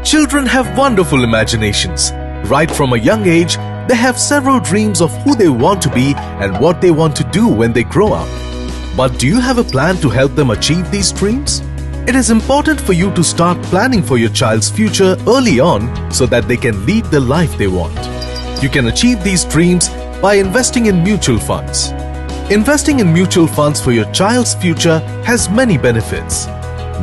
Children have wonderful imaginations. Right from a young age, they have several dreams of who they want to be and what they want to do when they grow up. But do you have a plan to help them achieve these dreams? It is important for you to start planning for your child's future early on so that they can lead the life they want. You can achieve these dreams by investing in mutual funds. Investing in mutual funds for your child's future has many benefits.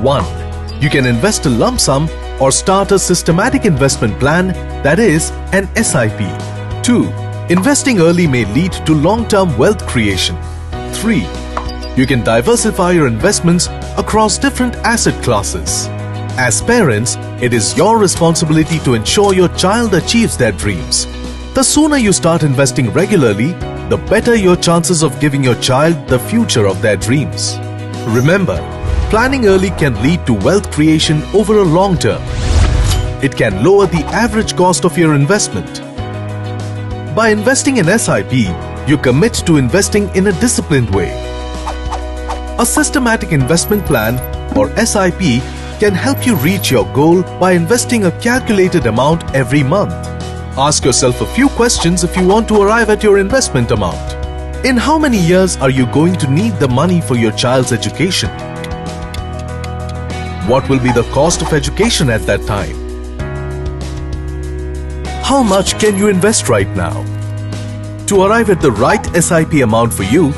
1. You can invest a lump sum or start a systematic investment plan, that is, an SIP. 2. Investing early may lead to long-term wealth creation. 3. You can diversify your investments across different asset classes. As parents, it is your responsibility to ensure your child achieves their dreams. The sooner you start investing regularly, the better your chances of giving your child the future of their dreams. Remember, planning early can lead to wealth creation over a long term. It can lower the average cost of your investment. By investing in SIP, you commit to investing in a disciplined way. A systematic investment plan, or SIP, can help you reach your goal by investing a calculated amount every month. Ask yourself a few questions if you want to arrive at your investment amount. In how many years are you going to need the money for your child's education? What will be the cost of education at that time? How much can you invest right now? To arrive at the right SIP amount for you,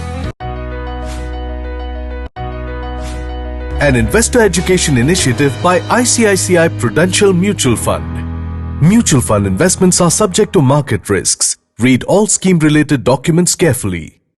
an Investor Education Initiative by ICICI Prudential Mutual Fund. Mutual fund investments are subject to market risks. Read all scheme-related documents carefully.